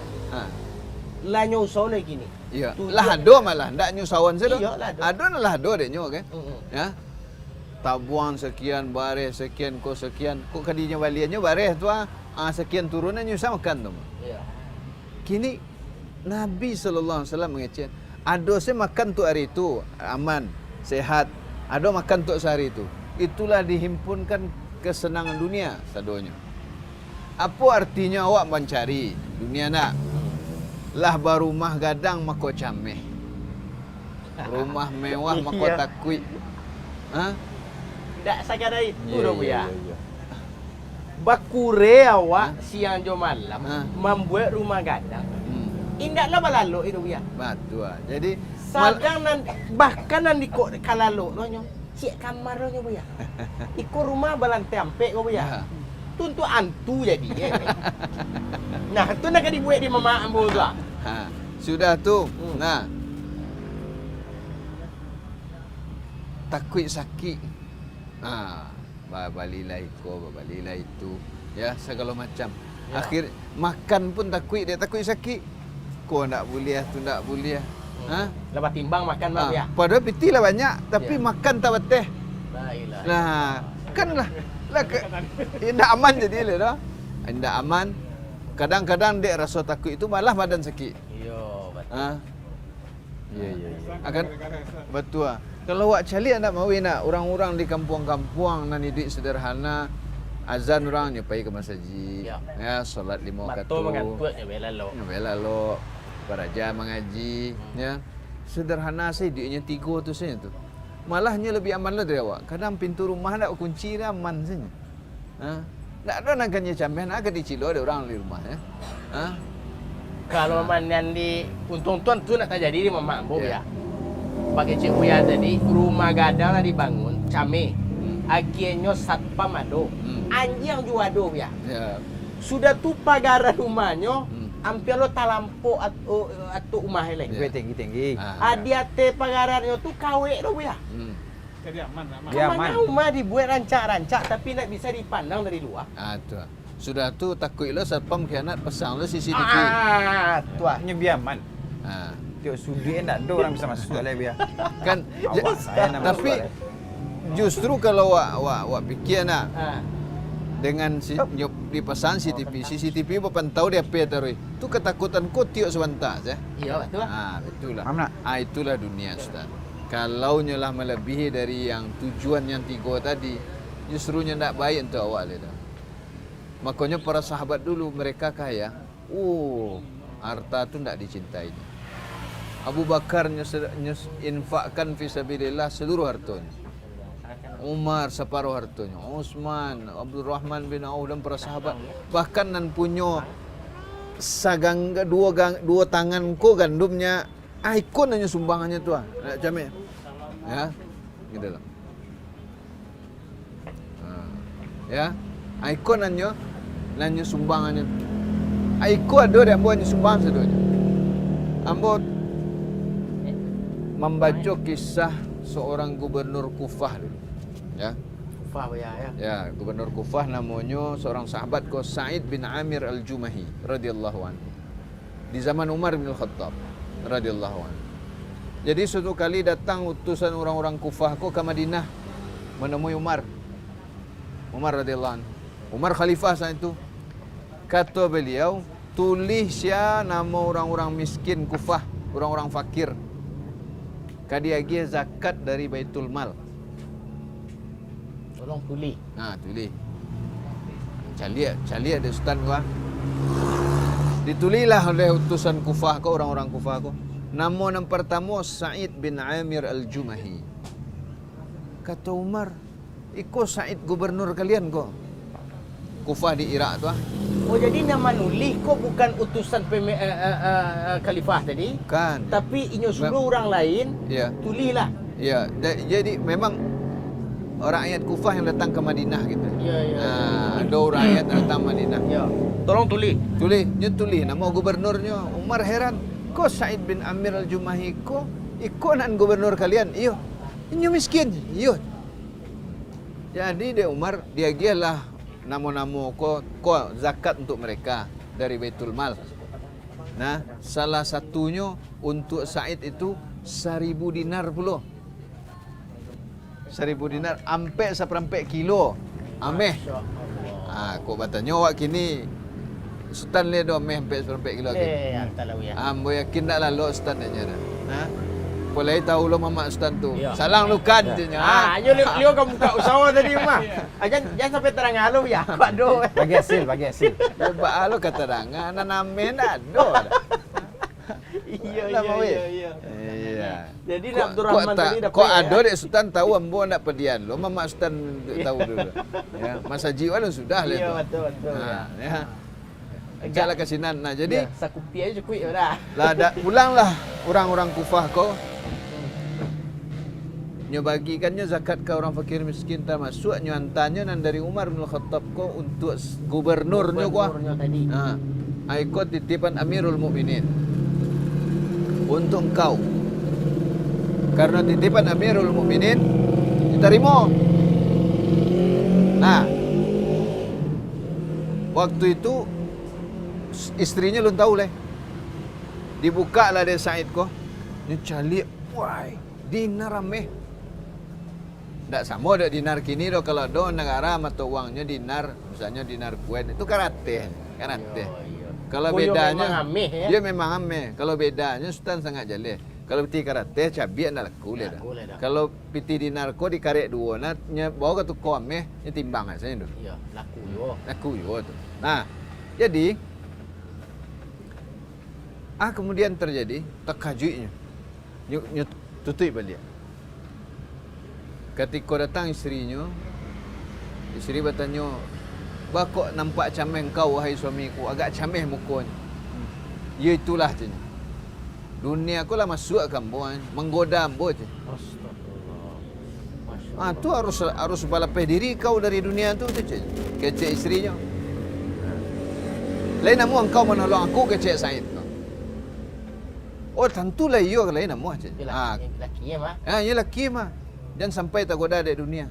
Lah nyusau lagi ni. Iya. Tujuan. Lah ada malah ndak nyusawan saja. Iya, lah ada. Ada lah ada adanya kan. Mm-mm. Ya. Tabuang sekian, baris sekian, kok kadinya waliannya baris tu sekian turunan nyusah makan tu. Ya. Kini Nabi sallallahu alaihi wasallam mengecek, ada saya makan tu hari itu aman, sehat. Ada makan untuk sehari itu. Itulah dihimpunkan kesenangan dunia sadonya. Apa artinya awak mencari dunia nak? Lah barumah gadang mako cameh. Rumah mewah mako Iya. takui. Tak sekadar itu Ya, dah ya, buya. ya. Bakure awak siang jo malam membuat rumah gadang. Hmm. Indaklah balalo itu buya. Betul. Jadi Sadang nan bahkan nan diko kalalo nyo. Cik kamar nyo buya. Iko rumah balantai ampe ko buya. Ya. Tu untuk antu jadi. Nah, tu nak dibuat di mama ambo tu. Sudah tu. Hmm. Nah. Takut sakit. Balilah iko, balilah itu. Ya, segala macam. Ya. Akhir makan pun takut, dia takut sakit. Kau nak boleh, tu tak boleh. Lepas timbang makan bang ya. Padahal piti lah banyak, tapi Ya. makan tak beteh. La ilaha. Nah, kan lah tidak aman jadi le dah. Tidak aman. Kadang-kadang dia rasa takut itu malah badan sakit. Yo, betul. Ya, ya, ya. Akan betul. Kalau awak cari anak mau nak orang-orang di kampung-kampung nan hidup sederhana, azan orang nyepai ke masjid. Ya, solat 5 waktu. Betul mengantut ya bela lo. Bela lo beraja mengaji, ya. Sederhana sih hidupnya 3 tu saja tu. Malahnya lebih aman lah dari awak. Kadang pintu rumah nak kunci dah aman saja. Tak ada nak kanya cambian, nak di Cilo ada orang di rumah ya. Kalau mandian di untung-untung tu nak terjadi di mama ambo Ya. ya. Pakai cik Buya tadi rumah gadang lah dibangun, came. Akhirnya satpam ado. Anjing juga ado ya. Ya. Sudah tu pagaran rumahnya hampir lo talampo atau rumah Ya. lain. Gue tinggi-tinggi. Adia te pagarannya tu kawe lo ya. Jadi aman. Ya, Kemana aman. rumah dibuat rancak-rancak tapi nak bisa dipandang dari luar. Tu. Sudah tu takut lo satpam khianat pasang lo CCTV. Tu ah. Hanya biar aman. Ah. Tengok sudut tak ada orang bisa masuk lah biar. Kan Awak saya nak masuk tapi lah. justru kalau awak fikir nak dengan dipasang CCTV berpantau dia apa taruh. Itu ketakutan kau tiok sebentar ya. Iya betul. Betul lah. Mana? Itulah dunia Ustaz. Kalau nyolah melebihi dari yang tujuan yang 3 tadi, justru ndak baik untuk awak itu. Makanya para sahabat dulu mereka kaya. Harta tu ndak dicintai. Abu Bakar infakkan fisabilillah seluruh hartanya. Umar separuh hartanya, Utsman, Abdul Rahman bin Auf dan para sahabat. Bahkan nan punyo sagangga dua tanganku gandumnya ikon hanya sumbangannya tu nak jamik. Ya. Gitu loh. Ya. Ikon nanyo sumbangannya. Ikon ada dia ambo sumbang sedonya. Ambo membaca kisah seorang gubernur Kufah dulu. Ya. Kufah ya. Ya, gubernur Kufah namanya seorang sahabat ko Sa'id bin Amir Al-Jumahi radhiyallahu anhu. Di zaman Umar bin Khattab radhiyallahu anhu. Jadi suatu kali datang utusan orang-orang Kufah ko ke Madinah menemui Umar. Umar radhiyallahu anhu. Umar khalifah saat itu. Kata beliau, tulis ya nama orang-orang miskin Kufah, orang-orang fakir. Kadiagi zakat dari Baitul Mal. Tolong tulis. Tulis. Caliak ada ustaz gua. Ditulilah oleh utusan Kufah ko, orang-orang Kufah ko. Nama yang pertama Sa'id bin Amir Al-Jumahi. Kata Umar, ikut Sa'id gubernur kalian ko. Kufah di Iraq tu jadi nama nulis kok bukan utusan khalifah tadi. Kan. Tapi inyo suruh orang lain. Ya. Tulilah. Ya, jadi memang orang rakyat Kufah yang datang ke Madinah gitu. Ya. Ada orang rakyat yang datang Madinah. Ya. Tolong tulis. Tulis nama gubernurnya. Umar heran, kok Sa'id bin Amir Al-Jumahi kok ikonan gubernur kalian? Iyo. Inyo miskin. Iyo. Jadi dia Umar dia gialah nama-nama kok zakat untuk mereka dari Baitul Mal. Nah, salah satunya untuk Sa'id itu 1.000 dinar pula. 1.000 dinar ampe seperempat kilo. Ameh. Kok batanya awak kini Sultan le do ameh ampe seperempat kilo lagi. Antalah ya. Ambo yakin dak lalu Sultan nya dah. Boleh tahu lo mama Sultan tu. Ya. Salang lukan nya. Nyo kamu buka usaha tadi mah. Jangan sampai terang halu ya. Pak Do. Bagi hasil. Coba lo kata rangan name ndak do. Iya. Jadi Abdurrahman tadi dapat. Kok ada dek Sultan tahu ambo nak pedian lo mama Sultan tahu dulu. Ya, masa jiwa lo sudah le tu. Iya betul. Ya. Jalan ke sinan. Nah, jadi sakupi aja cukup ya dah. Pulanglah orang-orang Kufah ko. Nyo bagikannya zakat ke orang fakir miskin termasuk nyo antanya nan dari Umar bin Khattab ko untuk gubernurnya ko. Tadi. Ikut titipan Amirul Mukminin. Untuk engkau. Karena titipan Amirul Mukminin diterima. Nah. Waktu itu istrinya belum tahu leh. Dibuka lah dia Sa'id ko. Ni cali, wah, dinar ameh. Tak sama ada dinar kini do kalau do negara mata uangnya dinar, misalnya dinar Kuwait itu karate. Kalau bedanya dia memang ameh. Kalau bedanya Sultan sangat jaleh. Kalau piti karate cabi anda laku le dah. Kalau piti dinar ko dikarek dua nya bawa ke tuku ameh nya timbang aja tu. Iya, laku yo tu. Nah, jadi kemudian terjadi takajuknya. Nyu tutup balik. Ketika datang isterinya, isteri bertanya, "Bakok nampak cameh kau wahai suamiku, agak cameh mukanya." Ya itulah je. Dunia aku lah masuk kambuan, menggoda ambo je. Astagfirullah. Tu harus balapeh diri kau dari dunia tu je. Kecek isterinya. Lain namu engkau menolong aku kecek Sa'id. Oh tentulah iyo lain namu je. Laki mah. Ya laki mah. Jangan sampai tak goda di dunia.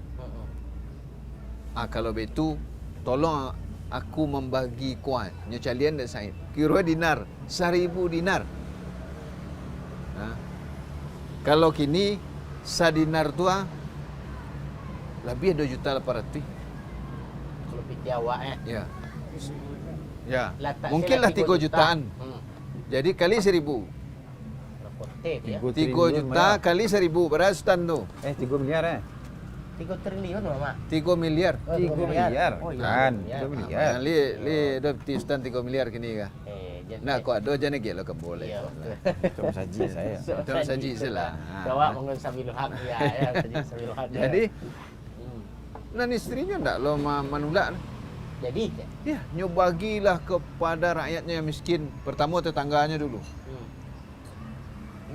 Kalau begitu, tolong aku membagi kuat. Nyo calian dan Sa'id. Kira dinar, 1.000 dinar. Kalau kini, sadinar tu lebih 2.800.000. seperti awak Ya. Ya. Letak Mungkinlah saya 3 jutaan. Hmm. Jadi kali 1000. Kontep ya. 3 juta kali 1000 berapa stand tu? 3 miliar 3 triliun mama. 3 miliar. Oh, 3 miliar. Oh, iya, Kan, miliar. 3 miliar. Li dah stand 3 miliar kini kah? Jadi Nah, kau ada je negel kan boleh. iya. Itu saji saya. Itu saji salah. Bawa mengun sabilul haq ya, saji sabilul haq. Jadi Hmm. nan istrinya ndak lo manulak. Jadi Ya, nyobagilah kepada rakyatnya yang miskin. Pertama tetangganya dulu.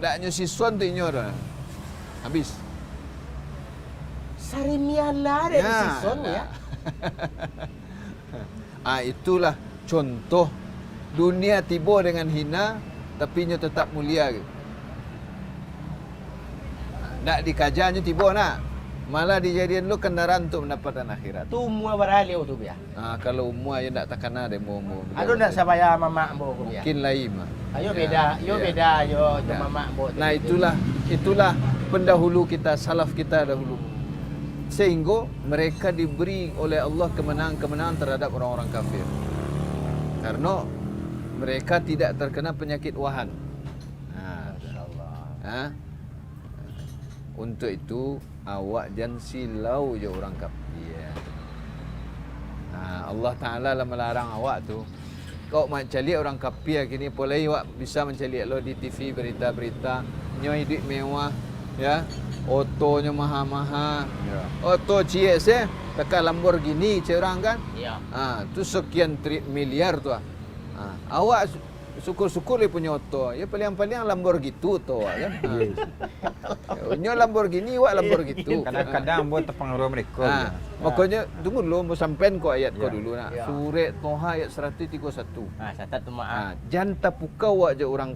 Ndaknya siswan tu inyo dah. Habis. Sarimiala dari season ya. Itulah contoh dunia tiba dengan hina tapi nya tetap mulia gitu. Nak dikajanya tiba nak. Malah dijadikan lu kendaraan untuk mendapatkan akhirat. Tu mua baralio tu ya. Kalau umur aja ndak takana de mau. Aduh ndak sabaya mama mbo ku ya. Mungkin lain mah. Ayo Ya, beda, ya. beda yo Ya. mama mbo. Nah itulah pendahulu kita, salaf kita dahulu. Sehingga mereka diberi oleh Allah kemenangan-kemenangan terhadap orang-orang kafir. Karena mereka tidak terkena penyakit wahan. Masyaallah. Untuk itu awak jangan silau je orang kafir. Allah Ta'ala lah melarang awak tu. Kau mencari orang kafir kini boleh awak bisa mencari lo di TV berita-berita nyoi duit mewah ya. Otonya maha-maha. Ya. Oto cie se dekat Lamborghini cie orang kan. Iya. Tu sekian miliar tu. Awak syukur-syukur dia punya oto. Ya paling-paling Lamborghini tu kan. Nyo Lamborghini awak Lamborghini. Kadang-kadang buat terpengaruh mereka. Makanya tunggu dulu mau sampein kau ayat kau Ya. dulu nak. Ya. Surah Toha ayat 131. Catat tu maaf. Jangan tapukau aja orang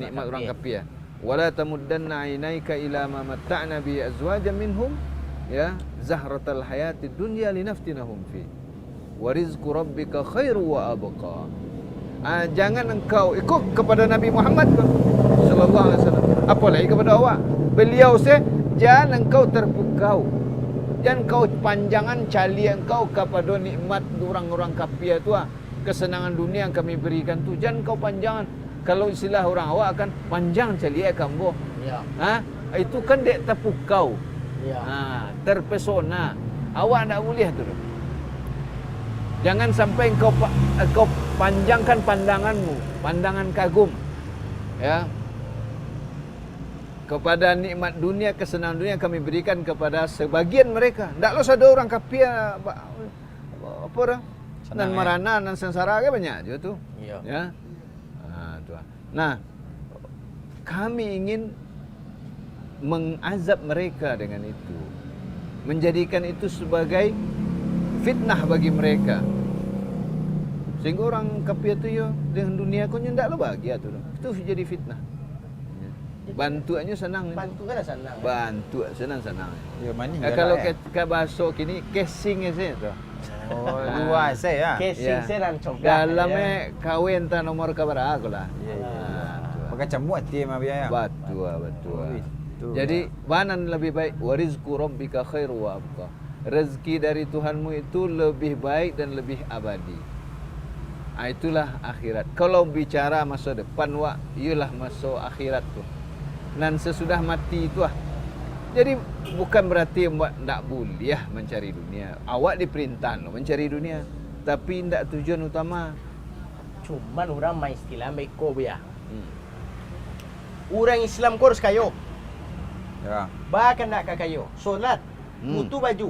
nikmat orang kafir. Wala tamuddanna ainaika ila ma matta'na bi azwajan minhum ya zahratal hayatid dunya linaftinahum fi. Wa rizqu rabbika khairu wa abqa. Jangan engkau ikut kepada Nabi Muhammad sallallahu alaihi wasallam. Apalagi kepada awak. Beliau jangan engkau terpukau. Jangan kau panjangan cali engkau kepada nikmat orang-orang kafir tu kesenangan dunia yang kami berikan tu. Jangan kau panjangan. Kalau istilah orang awak akan panjang cali kamu. Ya. Itu kan dek terpukau. Ya. Terpesona. Awak tak boleh tu. Jangan sampai kau panjangkan pandanganmu, pandangan kagum. Ya. Kepada nikmat dunia, kesenangan dunia yang kami berikan kepada sebagian mereka. Ndaklah ada orang kafir apa dah? Nan marana, nan sengsara ke banyak je tu. Ya. Ya. Nah, kami ingin mengazab mereka dengan itu. Menjadikan itu sebagai fitnah bagi mereka. Sehingga orang kafir tu yo dengan dunia kau ndaklah bahagia tu. Itu jadi fitnah. Bantuannya senang. Bantu kan senang. Bantu senang-senang. Ya mani. Kalau ke bahasa kini casing je tu. Oh, luas ya. Casing saya dan coba. Dalamnya kawin ta nomor kabar aku lah. Pakai camuk hati mah biaya. Betul. Jadi banan lebih baik warizqu rabbika khairu wa abqa. Rezeki dari Tuhanmu itu lebih baik dan lebih abadi. Itulah akhirat. Kalau bicara masa depan ialah masa akhirat tu. Dan sesudah mati itu Jadi bukan berarti tak boleh mencari dunia. Awak diperintah mencari dunia, tapi tidak tujuan utama. Cuman orang main istilah meko ya. Orang Islam kau harus kayo. Ya. Bahkan nak kayo. Solat, butuh baju,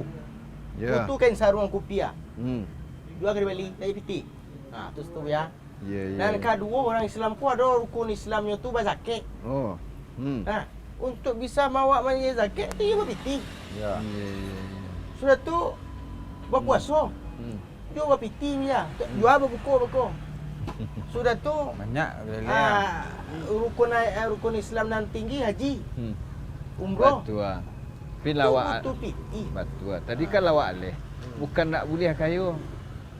butuh kain sarung kopiah. Dua kali balik dari piti. Terus tu ya. Dan kedua orang Islam ku ada rukun Islamnya tu berzakat. Oh. Untuk bisa mawa manja zakat tu dia berpiti. Ya. Sudah tu berpuasa. Dia berpiti ya. Jual berbuku. Sudah tu Banyak boleh. rukun Islam yang tinggi haji. Umrah. Betul. Tapi lawak tu piti. betul. Tadi kan lawak leh. Bukan nak boleh kayo.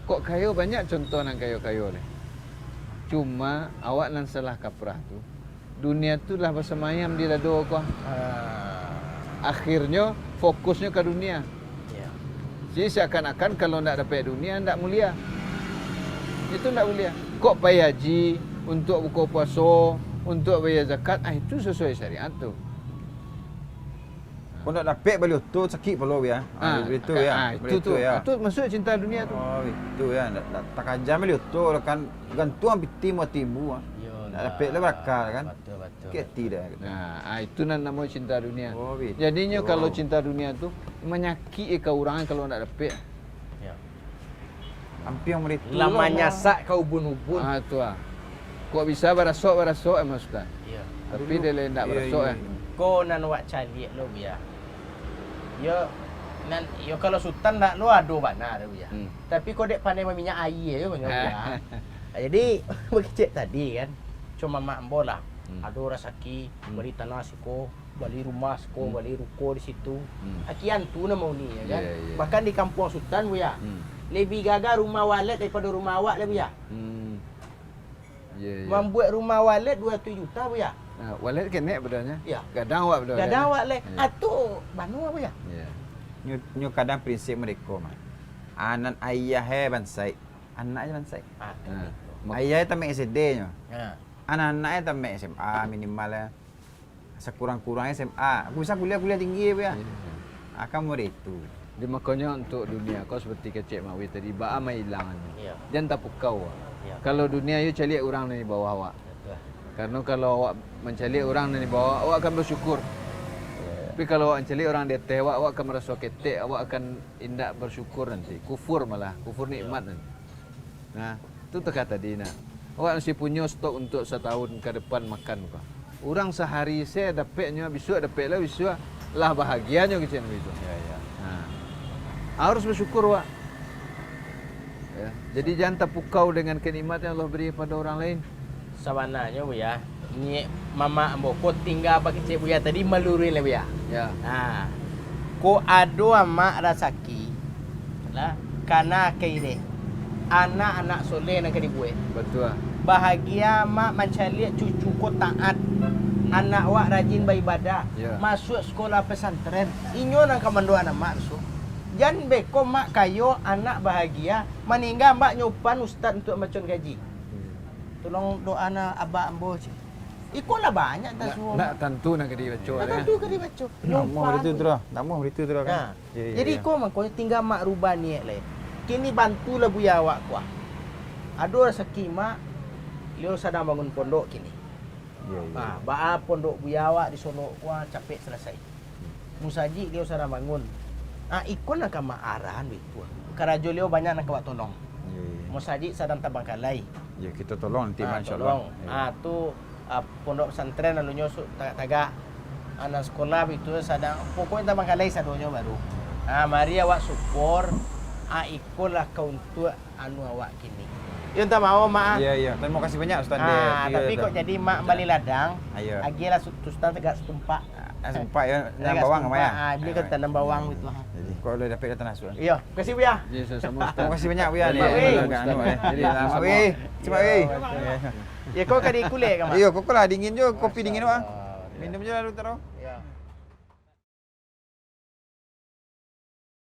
Kok kayo banyak contoh nang kayo-kayo leh. Cuma awak nan salah kaprah tu. Dunia tu lah bersemayam di dado kau. Akhirnya fokusnya ke dunia. Ya. Jadi seakan-akan kalau nak dapat dunia tak mulia. Itu tak mulia. Kok payah haji untuk buka puasa, untuk bayar zakat, itu sesuai syariat tu. Kau nak dapat balik tu sakit perlu ya. Itu ya. Itu tu. Itu maksud cinta dunia tu. Oh, itu ya. Tak kajam balik tu kan gantung piti motibu. Nak dapat le berakal kan. Betul. Ke tidak. Itu nama cinta dunia. Oh, betul. Jadinya kalau cinta dunia tu menyakiti ke orang kalau nak dapat. Ya. Hampir mereka. Lamanya sak kau ubun-ubun. Itu Kok bisa berasok Mas Ustaz. Ya. Tapi dia lain tak berasok Kau nan wak cari lo biya. Yo kalau sultan nak lo ado bana tu biya. Tapi kau dek pandai minyak air yo biya. Jadi bekicik tadi kan. Cuma mak bola. Ado rasaki beli tanah siko, beli rumah siko, beli ruko di situ. Akian tu na mau ni ya kan. Bahkan di kampung sultan biya. Lebih gagah rumah walet daripada rumah awak lah biya. Membuat rumah walet 200 juta biya. Walet kena bedanya. Ya. Gadang awak betul. Gadang awak leh. Atu banu apa ya? Ya. Nyo kadang prinsip mereka mah. Anan ayah bansai. Anaknya bansai. Ayah tak mek SD nyo. Anak-anaknya tak mek SMA minimal ya. Sekurang-kurangnya SMA. Aku bisa kuliah tinggi ya. Akan mau itu. Di makanya untuk dunia kau seperti kecik Mawi tadi ba mai hilang. Ya. Jangan tak pukau. Ya. Kalau dunia you cari orang di bawah awak. Karena kalau awak mencari orang di bawah, awak akan bersyukur. Tapi kalau awak mencari orang di atas, awak akan merasa ketek, awak akan indak bersyukur nanti. Kufur malah, kufur nikmat nanti. Nah, itu teka tadi nak. Awak masih punya stok untuk setahun ke depan makan kau. Orang sehari saya dapatnya, besok dapat lah, besok lah bahagianya kecil itu. Ya. Nah, harus bersyukur awak. Ya. Jadi jangan terpukau dengan kenikmatan yang Allah beri pada orang lain. Sebenarnya bu ya, ni mama ambo ko tinggal bagi cik bu ya tadi meluri lah bu ya. Ya. Nah, ko ado ama rasaki lah karena kini anak-anak soleh nak kedi buat. Betul. Bahagia mak mencari cucu ko taat. Anak wak rajin beribadah. Ya. Masuk sekolah pesantren. Inyo nang kamando anak mak so. Jangan beko mak kayo anak bahagia meninggal mak nyupan ustaz untuk macam gaji. Tolong doa na abah ambo. Ikolah banyak tak semua. Nak tentu nak kedi baca. Tak tentu ke dia baca. Tak mau itu terus kan. Jadi kau mak kau tinggal mak rubah niat le. Kini bantulah buya awak kuah. Ado rezeki mak Leo sedang bangun pondok kini. Ba pondok buya awak di Solo kuah capek selesai. Musaji Leo sedang bangun. Ikon nak mak arahan begitu. Karajo Leo banyak nak awak tolong. Musaji sedang tabang kalai. Ya kita tolong nanti insyaallah. Tu pondok pesantren anunya tagak anak sekolah itu sedang pokoknya tabang kalai sadonya baru. Mari awak support. Ikolah kau untuk anu awak kini. Yang tak mau mak. Iya. Terima kasih banyak Ustaz. Tapi kok jadi mak balik ladang. Ayo. Agilah Ustaz tegak setempat. Sempat ya tanam bawang sama ya. Beli ke tanam bawang itu. Jadi kau boleh dapat tanah Ustaz. Iya, kasih bu ya. Jadi sama Ustaz. Terima kasih banyak Bu ya. Jadi Cepat weh. Cepat weh. Ya kau kadi kulit kan mak. Iya, kau lah dingin je, kopi dingin wah. Minum je lalu terus.